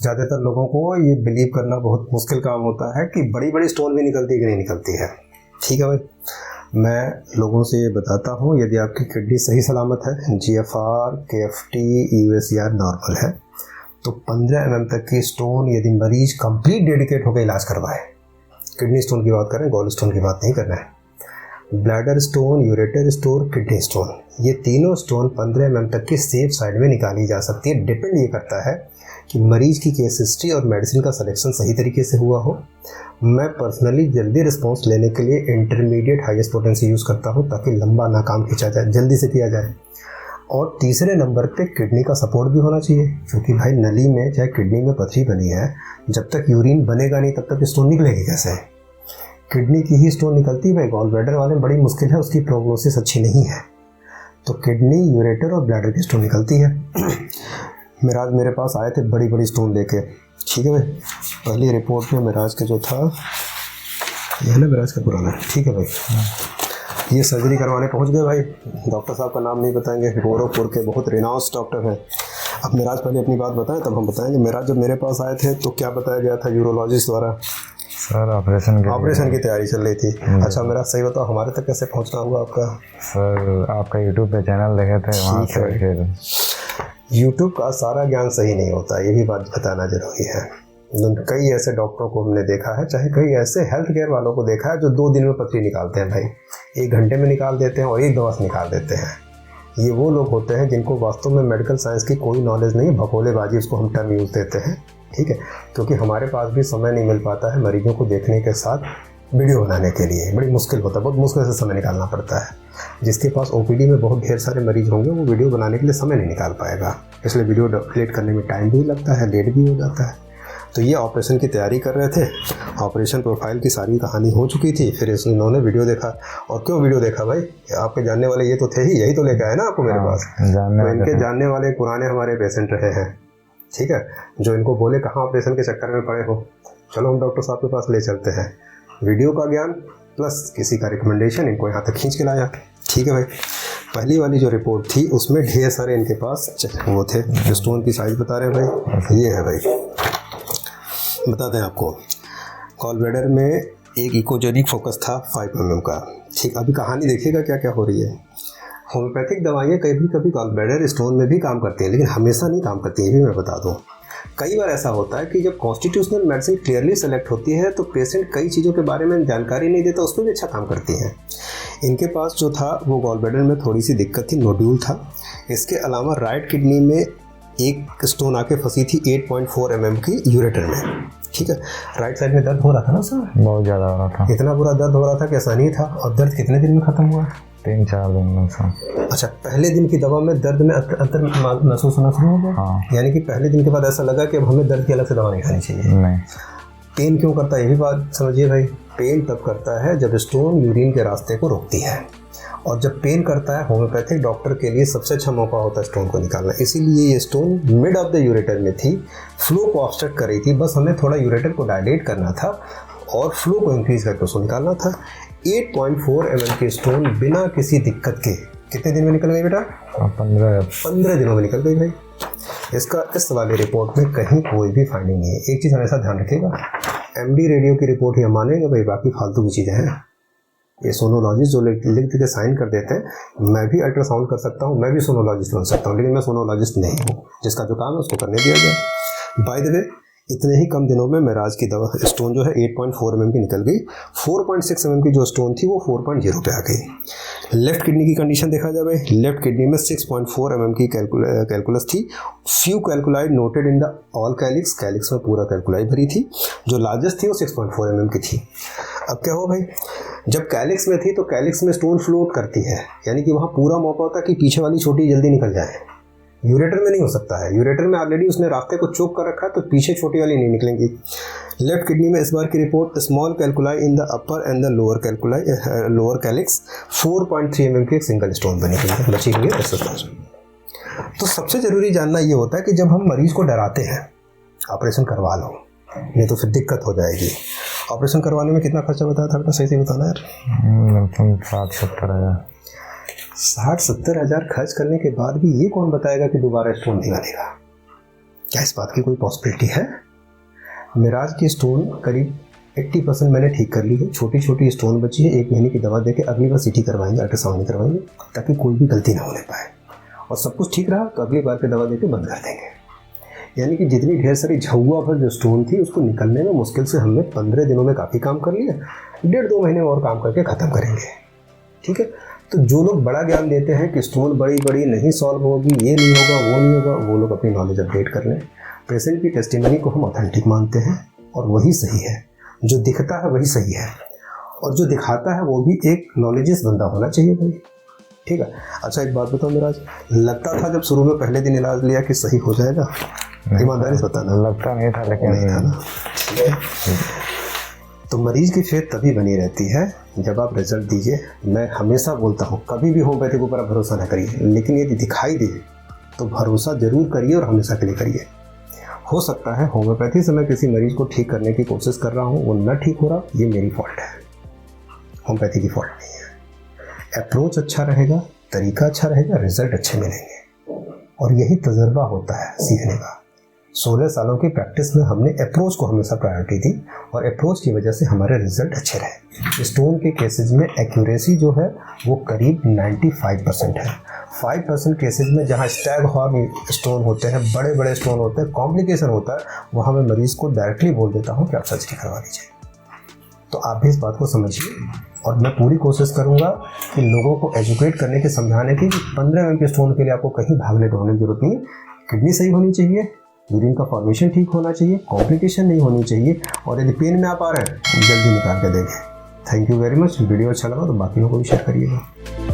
ज़्यादातर लोगों को ये बिलीव करना बहुत मुश्किल काम होता है कि बड़ी बड़ी स्टोन भी निकलती है कि नहीं निकलती है। ठीक है भाई, मैं लोगों से ये बताता हूँ, यदि आपकी किडनी सही सलामत है, GFR, KFT, USER नॉर्मल है, तो 15 mm तक की स्टोन यदि मरीज कंप्लीट डेडिकेट होकर इलाज करवाए, किडनी स्टोन की बात कर रहे हैं, गॉल स्टोन की बात नहीं कर रहे हैं, bladder stone, ureter stone, kidney stone, ये तीनों स्टोन 15 mm तक की सेफ साइड में निकाली जा सकती है। डिपेंड ये करता है कि मरीज की केस हिस्ट्री और मेडिसिन का सिलेक्शन सही तरीके से हुआ हो। मैं पर्सनली जल्दी रिस्पांस लेने के लिए इंटरमीडिएट हाईएस्ट पोटेंसी यूज़ करता हूँ ताकि लंबा ना काम खींचा जाए, जल्दी से किया जाए। और तीसरे नंबर पे किडनी का सपोर्ट भी होना चाहिए, क्योंकि भाई नली में चाहे किडनी में पथरी बनी है, जब तक यूरिन बनेगा नहीं तब तक स्टोन निकलेगी कैसे? किडनी की ही स्टोन निकलती है, गॉल ब्लैडर वाले में बड़ी मुश्किल है, उसकी प्रोग्नोसिस अच्छी नहीं है। तो किडनी, यूरेटर और ब्लैडर की स्टोन निकलती है। मिराज मेरे पास आए थे बड़ी बड़ी स्टोन लेके। ठीक है भाई, पहली रिपोर्ट में मिराज का जो था, यह ना मिराज का पुराना, ठीक है भाई, ये सर्जरी करवाने पहुंच गए भाई। डॉक्टर साहब का नाम नहीं बताएंगे, गोरखपुर के बहुत रिनाउंस डॉक्टर हैं। अब मिराज पहले अपनी बात बताएं तब हम बताएंगे। मिराज जब मेरे पास आए थे तो क्या बताया गया था यूरोलॉजिस्ट द्वारा? सर ऑपरेशन की तैयारी चल रही थी। अच्छा मेरा सही बताओ, हमारे तक कैसे पहुंचना हुआ आपका? सर आपका यूट्यूब पे चैनल देखे थे, वहाँ से फिर। यूट्यूब का सारा ज्ञान सही नहीं होता, ये भी बात बताना जरूरी है। कई ऐसे डॉक्टरों को हमने देखा है, चाहे कई ऐसे हेल्थ केयर वालों को देखा है जो 2 दिन में पथरी निकालते हैं भाई, 1 घंटे में निकाल देते हैं और 1 दवा से निकाल देते हैं। ये वो लोग होते हैं जिनको वास्तव में मेडिकल साइंस की कोई नॉलेज नहीं, भगोलेबाजी उसको हम टर्म यूज़ देते हैं। ठीक है, क्योंकि हमारे पास भी समय नहीं मिल पाता है मरीजों को देखने के साथ वीडियो बनाने के लिए, बड़ी मुश्किल होता है, बहुत मुश्किल से समय निकालना पड़ता है। जिसके पास OPD में बहुत ढेर सारे मरीज होंगे वो वीडियो बनाने के लिए समय नहीं निकाल पाएगा, इसलिए वीडियो क्रिएट करने में टाइम भी लगता है, लेट भी हो जाता है। तो ये ऑपरेशन की तैयारी कर रहे थे, ऑपरेशन प्रोफाइल की सारी कहानी हो चुकी थी, फिर इन्होंने वीडियो देखा। और क्यों वीडियो देखा भाई? आपके जानने वाले ये तो थे ही, यही तो लेके आए ना आपको मेरे पास। तो इनके जानने वाले पुराने हमारे पेशेंट रहे हैं, ठीक है, जो इनको बोले कहाँ ऑपरेशन के चक्कर में पड़े हो, चलो हम डॉक्टर साहब के पास ले चलते हैं। वीडियो का ज्ञान प्लस किसी का रिकमेंडेशन इनको यहाँ तक खींच के लाया। ठीक है भाई, पहली वाली जो रिपोर्ट थी उसमें ढेर सारे इनके पास वो थे। स्टोन की साइज बता रहे हैं भाई, ये है भाई, बताते हैं आपको। गॉल ब्लैडर में एक इकोजेनिक फोकस था 5 mm का। ठीक, अभी कहानी देखिएगा क्या क्या हो रही है। होम्योपैथिक दवाइयाँ कभी कभी गॉल ब्लैडर स्टोन में भी काम करती हैं, लेकिन हमेशा नहीं काम करती, ये भी मैं बता दूँ। कई बार ऐसा होता है कि जब कॉन्स्टिट्यूशनल मेडिसिन क्लियरली सेलेक्ट होती है तो पेशेंट कई चीज़ों के बारे में जानकारी नहीं देता, उसमें भी अच्छा काम करती हैं। इनके पास जो था वो गॉल ब्लैडर में थोड़ी सी दिक्कत थी, नोड्यूल था। इसके अलावा राइट किडनी में एक स्टोन आके फंसी थी 8.4 mm की यूरेटर में। ठीक है, राइट साइड में दर्द हो रहा था ना सर? बहुत ज़्यादा हो रहा था, इतना बुरा दर्द हो रहा था कि ऐसा नहीं था। और दर्द कितने दिन में ख़त्म हुआ? 3-4 दिन में सर। अच्छा, पहले दिन की दवा में दर्द में अंतर महसूस होना शुरू हो गया? हाँ। यानी कि पहले दिन के बाद ऐसा लगा कि अब हमें दर्द की अलग से दवा नहीं खानी चाहिए? नहीं। पेन क्यों करता है ये भी बात समझिए भाई। पेन तब करता है जब स्टोन यूरिन के रास्ते को रोकती है, और जब पेन करता है होम्योपैथिक डॉक्टर के लिए सबसे अच्छा मौका होता है स्टोन को निकालना। इसीलिए ये stone mid of the ureter में थी, फ्लो को ऑब्स्ट्रक्ट कर रही थी, बस हमें थोड़ा यूरेटर को डायलेट करना था और फ्लो को इंक्रीज करके उसको निकालना था। 8.4 mm की स्टोन बिना किसी दिक्कत के कितने दिन में निकल गई बेटा? 15 दिनों में निकल गई भाई। इसका इस वाली रिपोर्ट में कहीं कोई भी फाइंडिंग नहीं है। एक चीज़ हमेशा ध्यान रखिएगा, MD रेडियो की रिपोर्ट ही हम मानेंगे भाई, बाकी फालतू की चीज़ें हैं। ये सोनोलॉजिस्ट जो लिख के साइन कर देते हैं, मैं भी अल्ट्रासाउंड कर सकता हूँ, मैं भी सोनोलॉजिस्ट बन सकता हूँ, लेकिन मैं सोनोलॉजिस्ट नहीं हूँ। जिसका जो काम है उसको करने दिया गया। बाय द वे, इतने ही कम दिनों में मिराज की दवा स्टोन जो है 8.4 mm की निकल गई। 4.6 mm की जो स्टोन थी वो 4.0 पे आ गई। लेफ्ट किडनी की कंडीशन देखा जाए, लेफ्ट किडनी में 6.4 mm की कैलकुलस थी। Few calculi noted in the all calyx, calyx में पूरा कैलकुलाई भरी थी। जो लार्जेस्ट थी वो 6.4 mm की थी। अब क्या हुआ भाई, जब कैलिक्स में थी तो कैलिक्स में स्टोन फ्लोट करती है, यानी कि वहाँ पूरा मौका होता है कि पीछे वाली छोटी जल्दी निकल जाए। यूरेटर में नहीं हो सकता है, यूरेटर में ऑलरेडी उसने रास्ते को चोक कर रखा है, तो पीछे छोटी वाली नहीं निकलेंगी। लेफ्ट किडनी में इस बार की report, small calculi in the upper and the lower calyx, 4.3 mm की एक सिंगल स्टोन बनी हुई है, बची हुई है 10। तो सबसे ज़रूरी जानना ये होता है कि जब हम मरीज़ को डराते हैं ऑपरेशन करवा लो, नहीं तो फिर दिक्कत हो जाएगी। ऑपरेशन करवाने में कितना खर्चा बताया था बेटा, सही से बताना यार। 60-70 हज़ार। 60-70 हज़ार खर्च करने के बाद भी ये कौन बताएगा कि दोबारा स्टोन नहीं बनेगा? क्या इस बात की कोई पॉसिबिलिटी है? मिराज की स्टोन करीब 80% मैंने ठीक कर ली है, छोटी छोटी स्टोन बची है, 1 महीने की दवा देके अगली बार सीटी करवाएंगे, अल्ट्रासाउंड नहीं करवाएंगे, ताकि कोई भी गलती ना होने पाए। और सब कुछ ठीक रहा तो अगली बार की दवा देके बंद कर देंगे। यानी कि जितनी ढेर सारी झुआ भर जो स्टोन थी उसको निकलने में मुश्किल से हमने 15 दिनों में काफ़ी काम कर लिया, 1.5-2 महीने में और काम करके ख़त्म करेंगे। ठीक है, तो जो लोग बड़ा ज्ञान देते हैं कि स्टोन बड़ी बड़ी नहीं सॉल्व होगी, ये नहीं होगा, वो नहीं होगा, वो लोग अपनी नॉलेज अपडेट कर लें। पेशेंट की टेस्टिमनी को हम ऑथेंटिक मानते हैं और वही सही है। जो दिखता है वही सही है और जो दिखाता है वो भी एक नॉलेजियस बंदा होना चाहिए भाई। ठीक है। अच्छा एक बात बताओ मिराज, लगता था जब शुरू में पहले दिन इलाज लिया कि सही हो जाएगा? ईमानदारी से बताना। लगता नहीं था, लेकिन नहीं था ना। ठीक है। तो मरीज की फेथ तभी बनी रहती है जब आप रिजल्ट दीजिए। मैं हमेशा बोलता हूँ कभी भी होम्योपैथी के ऊपर भरोसा ना करिए, लेकिन यदि दिखाई दे तो भरोसा जरूर करिए और हमेशा के लिए करिए। हो सकता है होम्योपैथी से मैं किसी मरीज को ठीक करने की कोशिश कर रहा हूँ, वो न ठीक हो रहा, ये मेरी फॉल्ट है, होम्योपैथी की फॉल्ट नहीं है। अप्रोच अच्छा रहेगा, तरीका अच्छा रहेगा, रिजल्ट अच्छे मिलेंगे और यही तजर्बा होता है सीखने का। 16 सालों की प्रैक्टिस में हमने अप्रोच को हमेशा प्रायोरिटी दी और अप्रोच की वजह से हमारे रिजल्ट अच्छे रहे। स्टोन के केसेस में एक्यूरेसी जो है वो करीब 95% है। 5% केसेस में जहाँ स्टैग हॉर्न स्टोन होते हैं, बड़े बड़े स्टोन होते हैं, कॉम्प्लिकेशन होता है, वहाँ मैं मरीज़ को डायरेक्टली बोल देता हूँ कि आप सर्जरी करवा लीजिए। तो आप भी इस बात को समझिए और मैं पूरी कोशिश करूँगा कि लोगों को एजुकेट करने के, समझाने की कि 15 mm के स्टोन के लिए आपको कहीं भागने दौड़ने की जरूरत नहीं। किडनी सही होनी चाहिए, यूरिन का फॉर्मेशन ठीक होना चाहिए, कॉम्प्लिकेशन नहीं होनी चाहिए और यदि पेन में आप आ रहे हैं जल्दी निकाल के देंगे। Thank you very much. Video अच्छा लगा तो बाकी लोगों को भी शेयर करिएगा।